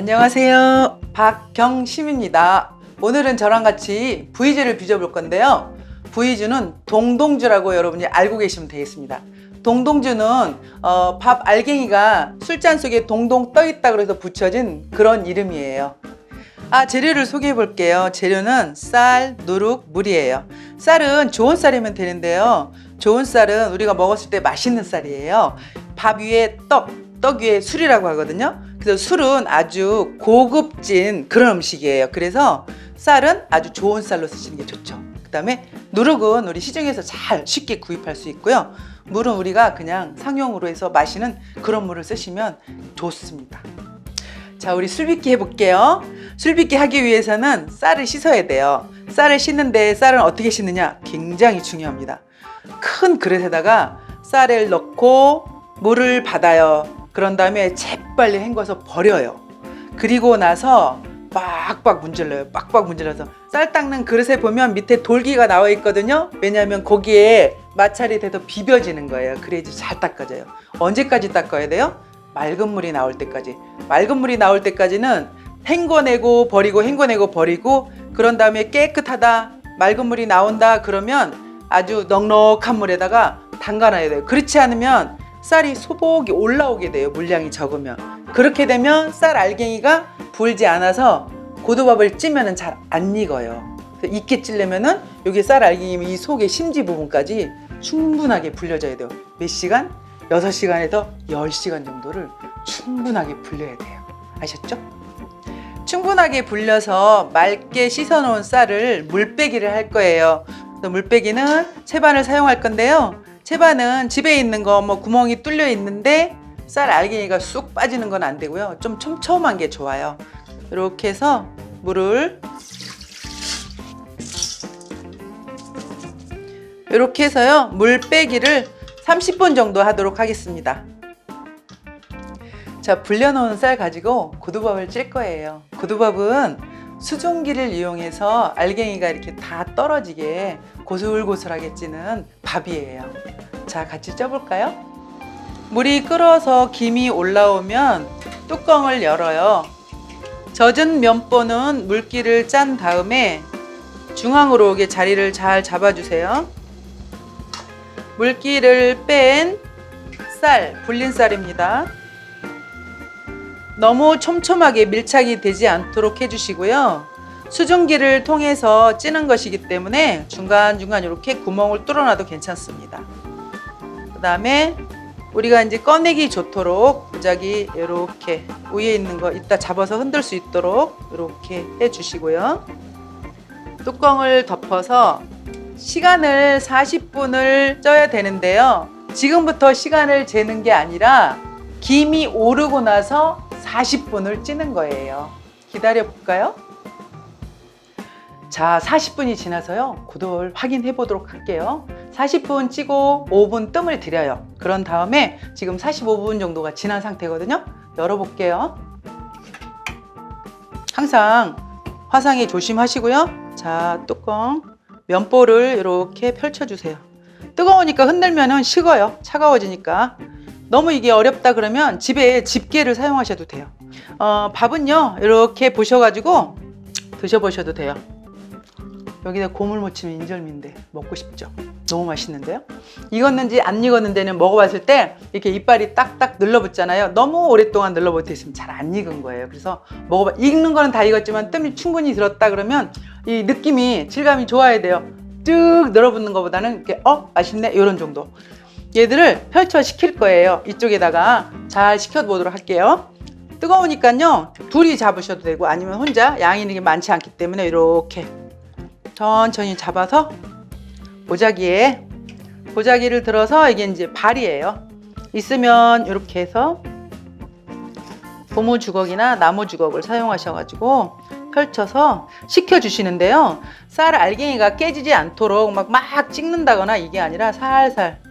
안녕하세요. 박경심입니다. 오늘은 저랑 같이 부위주를 빚어볼 건데요. 부위주는 동동주라고 여러분이 알고 계시면 되겠습니다. 동동주는 밥 알갱이가 술잔 속에 동동 떠있다 그래서 붙여진 그런 이름이에요. 재료를 소개해 볼게요. 재료는 쌀, 누룩, 물이에요. 쌀은 좋은 쌀이면 되는데요. 좋은 쌀은 우리가 먹었을 때 맛있는 쌀이에요. 밥 위에 떡 위에 술이라고 하거든요. 그래서 술은 아주 고급진 그런 음식이에요. 그래서 쌀은 아주 좋은 쌀로 쓰시는 게 좋죠. 그 다음에 누룩은 우리 시중에서 잘 쉽게 구입할 수 있고요. 물은 우리가 그냥 상용으로 해서 마시는 그런 물을 쓰시면 좋습니다. 자, 우리 술 빚기 해볼게요. 술 빚기 하기 위해서는 쌀을 씻어야 돼요. 쌀을 씻는데 쌀은 어떻게 씻느냐? 굉장히 중요합니다. 큰 그릇에다가 쌀을 넣고 물을 받아요. 그런 다음에 재빨리 헹궈서 버려요. 그리고 나서 빡빡 문질러요. 빡빡 문질러서 쌀 닦는 그릇에 보면 밑에 돌기가 나와 있거든요. 왜냐하면 거기에 마찰이 돼서 비벼지는 거예요. 그래야지 잘 닦아져요. 언제까지 닦아야 돼요? 맑은 물이 나올 때까지. 맑은 물이 나올 때까지는 헹궈내고 버리고 헹궈내고 버리고, 그런 다음에 깨끗하다, 맑은 물이 나온다 그러면 아주 넉넉한 물에다가 담가놔야 돼요. 그렇지 않으면 쌀이 소복이 올라오게 돼요. 물량이 적으면. 그렇게 되면 쌀 알갱이가 불지 않아서 고두밥을 찌면은 잘 안 익어요. 익게 찌려면은 여기 쌀 알갱이 이 속의 심지 부분까지 충분하게 불려져야 돼요. 몇 시간? 6시간에서 10시간 정도를 충분하게 불려야 돼요. 아셨죠? 충분하게 불려서 맑게 씻어 놓은 쌀을 물빼기를 할 거예요. 물빼기는 채반을 사용할 건데요. 채반은 집에 있는 거 구멍이 뚫려 있는데 쌀 알갱이가 쑥 빠지는 건 안 되고요. 좀 촘촘한 게 좋아요. 이렇게 해서 물을 이렇게 해서요. 물 빼기를 30분 정도 하도록 하겠습니다. 자, 불려놓은 쌀 가지고 고두밥을 찔 거예요. 고두밥은 수증기를 이용해서 알갱이가 이렇게 다 떨어지게 고슬고슬하게 찌는 밥이에요. 자, 같이 쪄볼까요? 물이 끓어서 김이 올라오면 뚜껑을 열어요. 젖은 면보는 물기를 짠 다음에 중앙으로 오게 자리를 잘 잡아주세요. 물기를 뺀 쌀, 불린 쌀입니다. 너무 촘촘하게 밀착이 되지 않도록 해주시고요. 수증기를 통해서 찌는 것이기 때문에 중간중간 이렇게 구멍을 뚫어놔도 괜찮습니다. 그 다음에 우리가 이제 꺼내기 좋도록 보자기 이렇게 위에 있는 거 이따 잡아서 흔들 수 있도록 이렇게 해주시고요. 뚜껑을 덮어서 시간을 40분을 쪄야 되는데요. 지금부터 시간을 재는 게 아니라 김이 오르고 나서 40분을 찌는 거예요. 기다려 볼까요? 자, 40분이 지나서요. 고도를 확인해 보도록 할게요. 40분 찌고 5분 뜸을 들여요. 그런 다음에 지금 45분 정도가 지난 상태거든요. 열어볼게요. 항상 화상에 조심하시고요. 자, 뚜껑 면보를 이렇게 펼쳐주세요. 뜨거우니까 흔들면 식어요. 차가워지니까. 너무 이게 어렵다 그러면 집에 집게를 사용하셔도 돼요. 밥은요 이렇게 보셔가지고 드셔보셔도 돼요. 여기다 고물 무치면 인절미인데 먹고 싶죠? 너무 맛있는데요? 익었는지 안 익었는지는 먹어봤을 때 이렇게 이빨이 딱딱 늘러붙잖아요. 너무 오랫동안 늘러붙어 있으면 잘 안 익은 거예요. 그래서 먹어봐. 익는 거는 다 익었지만 뜸이 충분히 들었다 그러면 이 느낌이 질감이 좋아야 돼요. 쭉 늘어붙는 것보다는 이렇게 맛있네 이런 정도. 얘들을 펼쳐 식힐 거예요. 이쪽에다가 잘 식혀보도록 할게요. 뜨거우니까요 둘이 잡으셔도 되고 아니면 혼자 양이 많지 않기 때문에 이렇게 천천히 잡아서 보자기를 들어서 이게 이제 발이에요. 있으면 이렇게 해서 고무 주걱이나 나무 주걱을 사용하셔가지고 펼쳐서 식혀주시는데요. 쌀 알갱이가 깨지지 않도록 막 찍는다거나 이게 아니라 살살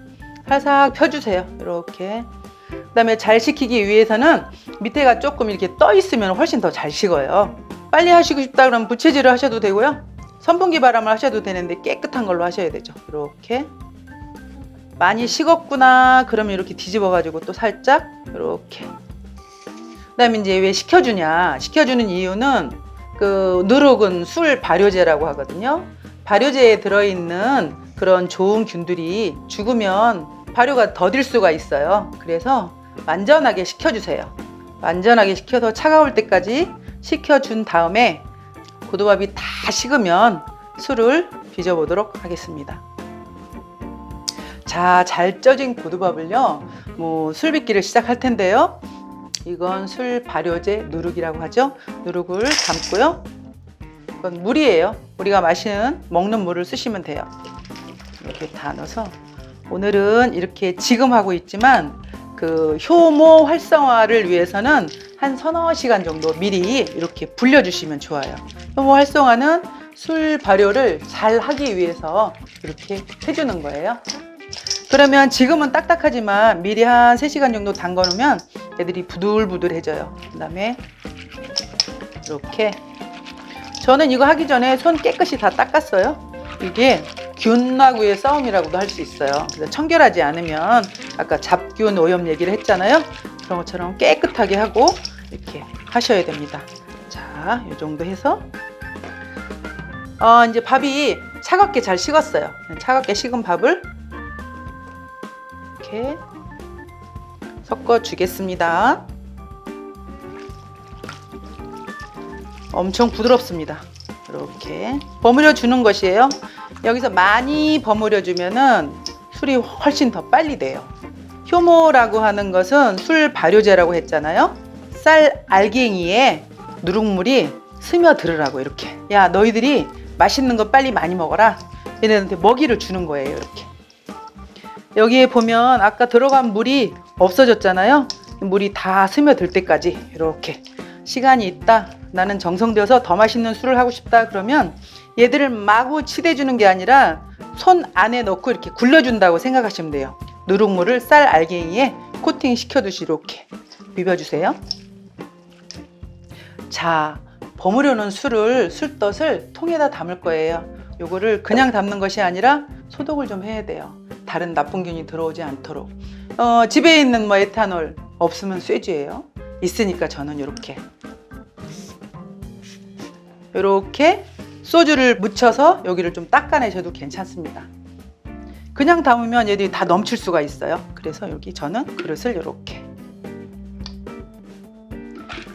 펴주세요. 이렇게. 그 다음에 잘 식히기 위해서는 밑에가 조금 이렇게 떠 있으면 훨씬 더 잘 식어요. 빨리 하시고 싶다 그러면 부채질을 하셔도 되고요. 선풍기 바람을 하셔도 되는데 깨끗한 걸로 하셔야 되죠. 이렇게 많이 식었구나 그러면 이렇게 뒤집어 가지고 또 살짝 이렇게 그다음에 이제 왜 식혀주냐? 식혀주는 이유는 그 누룩은 술 발효제라고 하거든요. 발효제에 들어있는 그런 좋은 균들이 죽으면 발효가 더딜 수가 있어요. 그래서 완전하게 식혀주세요. 완전하게 식혀서 차가울 때까지 식혀준 다음에 고두밥이 다 식으면 술을 빚어보도록 하겠습니다. 자, 잘 쪄진 고두밥을요, 술 빚기를 시작할 텐데요. 이건 술 발효제 누룩이라고 하죠. 누룩을 담고요. 이건 물이에요. 우리가 마시는 먹는 물을 쓰시면 돼요. 이렇게 다 넣어서 오늘은 이렇게 지금 하고 있지만 그 효모 활성화를 위해서는 한 서너 시간 정도 미리 이렇게 불려주시면 좋아요. 효모 활성화는 술 발효를 잘 하기 위해서 이렇게 해주는 거예요. 그러면 지금은 딱딱하지만 미리 한 3시간 정도 담가 놓으면 애들이 부들부들해져요. 그 다음에 이렇게 저는 이거 하기 전에 손 깨끗이 다 닦았어요. 이게 균하고의 싸움이라고도 할 수 있어요. 그래서 청결하지 않으면 아까 잡균 오염 얘기를 했잖아요. 그런 것처럼 깨끗하게 하고 이렇게 하셔야 됩니다. 자, 이 정도 해서 이제 밥이 차갑게 잘 식었어요. 차갑게 식은 밥을 이렇게 섞어 주겠습니다. 엄청 부드럽습니다. 이렇게 버무려 주는 것이에요. 여기서 많이 버무려 주면은 술이 훨씬 더 빨리 돼요. 효모라고 하는 것은 술 발효제라고 했잖아요. 쌀 알갱이에 누룩물이 스며들으라고 이렇게. 야, 너희들이 맛있는 거 빨리 많이 먹어라. 얘네한테 먹이를 주는 거예요. 이렇게. 여기에 보면 아까 들어간 물이 없어졌잖아요. 물이 다 스며들 때까지 이렇게 시간이 있다. 나는 정성들여서 더 맛있는 술을 하고 싶다. 그러면 얘들을 마구 치대주는 게 아니라 손 안에 넣고 이렇게 굴려준다고 생각하시면 돼요. 누룩물을 쌀 알갱이에 코팅 시켜두시 이렇게 비벼주세요. 자, 버무려 놓은 술떡을 통에다 담을 거예요. 요거를 그냥 담는 것이 아니라 소독을 좀 해야 돼요. 다른 나쁜 균이 들어오지 않도록. 집에 있는 에탄올 없으면 쇠주예요. 있으니까 저는 이렇게 소주를 묻혀서 여기를 좀 닦아내셔도 괜찮습니다. 그냥 담으면 얘들이 다 넘칠 수가 있어요. 그래서 여기 저는 그릇을 이렇게,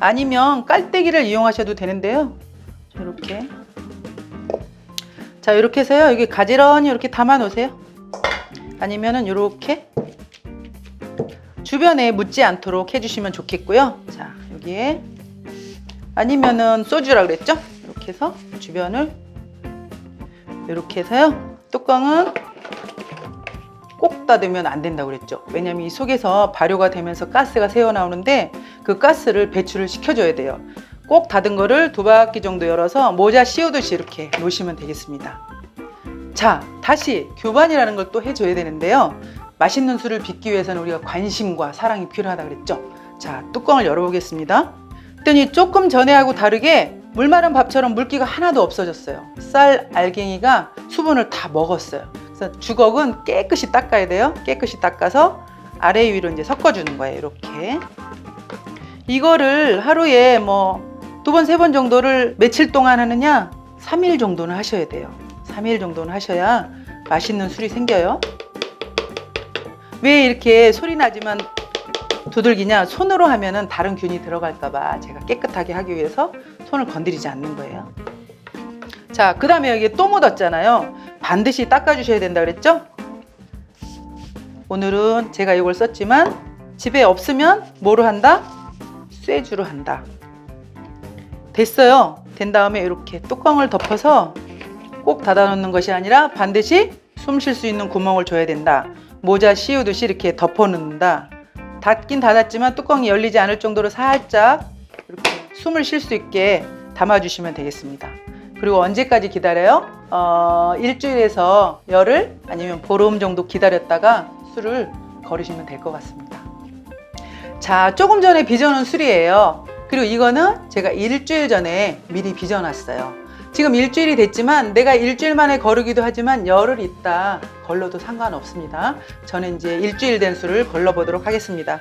아니면 깔때기를 이용하셔도 되는데요. 이렇게, 자, 이렇게 해서요. 여기 가지런히 이렇게 담아 놓으세요. 아니면은 이렇게 주변에 묻지 않도록 해주시면 좋겠고요. 자, 여기에, 아니면은 소주라 그랬죠? 이렇게 해서 주변을 이렇게 해서요. 뚜껑은 꼭 닫으면 안 된다고 그랬죠. 왜냐면 이 속에서 발효가 되면서 가스가 새어 나오는데 그 가스를 배출을 시켜줘야 돼요. 꼭 닫은 거를 2바퀴 정도 열어서 모자 씌우듯이 이렇게 놓으시면 되겠습니다. 자, 다시 교반이라는 걸 또 해줘야 되는데요. 맛있는 술을 빚기 위해서는 우리가 관심과 사랑이 필요하다 그랬죠. 자, 뚜껑을 열어보겠습니다. 그랬더니 조금 전에하고 다르게 물 마른 밥처럼 물기가 하나도 없어졌어요. 쌀 알갱이가 수분을 다 먹었어요. 그래서 주걱은 깨끗이 닦아야 돼요. 깨끗이 닦아서 아래 위로 이제 섞어주는 거예요. 이렇게. 이거를 하루에 2번, 3번 정도를 며칠 동안 하느냐? 3일 정도는 하셔야 돼요. 3일 정도는 하셔야 맛있는 술이 생겨요. 왜 이렇게 소리 나지만 두들기냐? 손으로 하면은 다른 균이 들어갈까봐 제가 깨끗하게 하기 위해서 손을 건드리지 않는 거예요. 자, 그 다음에 여기 또 묻었잖아요. 반드시 닦아주셔야 된다 그랬죠? 오늘은 제가 이걸 썼지만 집에 없으면 뭐로 한다? 쇠주로 한다. 됐어요. 된 다음에 이렇게 뚜껑을 덮어서 꼭 닫아 놓는 것이 아니라 반드시 숨 쉴 수 있는 구멍을 줘야 된다. 모자 씌우듯이 이렇게 덮어 놓는다. 닫긴 닫았지만 뚜껑이 열리지 않을 정도로 살짝 이렇게 숨을 쉴 수 있게 담아주시면 되겠습니다. 그리고 언제까지 기다려요? 일주일에서 열흘 아니면 보름 정도 기다렸다가 술을 거르시면 될 것 같습니다. 자, 조금 전에 빚어놓은 술이에요. 그리고 이거는 제가 일주일 전에 미리 빚어놨어요. 지금 일주일이 됐지만 내가 일주일 만에 거르기도 하지만 열흘 있다 걸러도 상관없습니다. 저는 이제 일주일 된 술을 걸러보도록 하겠습니다.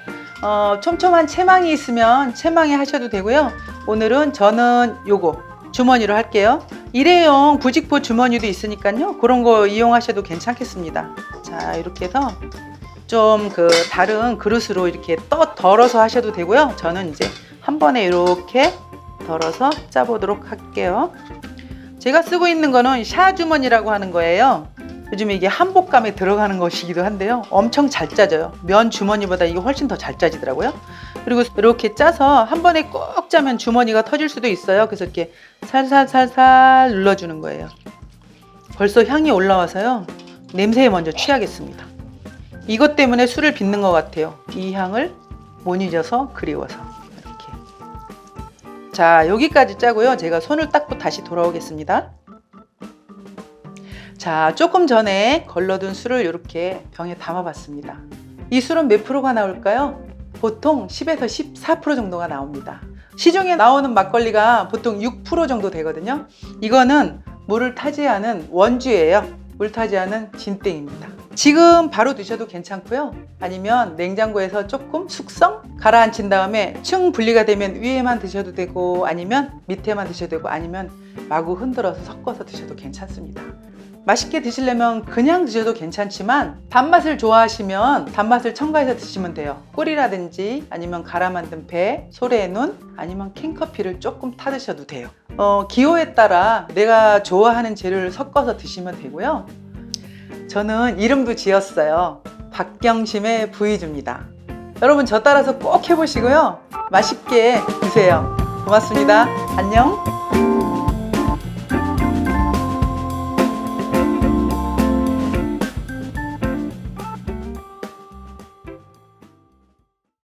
촘촘한 채망이 있으면 채망에 하셔도 되고요. 오늘은 저는 요거 주머니로 할게요. 일회용 부직포 주머니도 있으니까요. 그런 거 이용하셔도 괜찮겠습니다. 자, 이렇게 해서 좀 다른 그릇으로 이렇게 덜어서 하셔도 되고요. 저는 이제 한 번에 이렇게 덜어서 짜보도록 할게요. 제가 쓰고 있는 거는 샤 주머니라고 하는 거예요. 요즘 이게 한복감에 들어가는 것이기도 한데요. 엄청 잘 짜져요. 면 주머니보다 이게 훨씬 더 잘 짜지더라고요. 그리고 이렇게 짜서 한 번에 꼭 짜면 주머니가 터질 수도 있어요. 그래서 이렇게 살살살살 눌러주는 거예요. 벌써 향이 올라와서요. 냄새에 먼저 취하겠습니다. 이것 때문에 술을 빚는 것 같아요. 이 향을 못 잊어서 그리워서. 이렇게. 자, 여기까지 짜고요. 제가 손을 닦고 다시 돌아오겠습니다. 자, 조금 전에 걸러둔 술을 이렇게 병에 담아봤습니다. 이 술은 몇 프로가 나올까요? 보통 10에서 14% 정도가 나옵니다. 시중에 나오는 막걸리가 보통 6% 정도 되거든요. 이거는 물을 타지 않은 원주예요. 물 타지 않은 진땡입니다. 지금 바로 드셔도 괜찮고요. 아니면 냉장고에서 조금 숙성 가라앉힌 다음에 층 분리가 되면 위에만 드셔도 되고 아니면 밑에만 드셔도 되고 아니면 마구 흔들어서 섞어서 드셔도 괜찮습니다. 맛있게 드시려면 그냥 드셔도 괜찮지만 단맛을 좋아하시면 단맛을 첨가해서 드시면 돼요. 꿀이라든지 아니면 갈아 만든 배, 소래의 눈 아니면 캔커피를 조금 타 드셔도 돼요. 기호에 따라 내가 좋아하는 재료를 섞어서 드시면 되고요. 저는 이름도 지었어요. 박경심의 부이주입니다. 여러분 저 따라서 꼭 해보시고요. 맛있게 드세요. 고맙습니다. 안녕.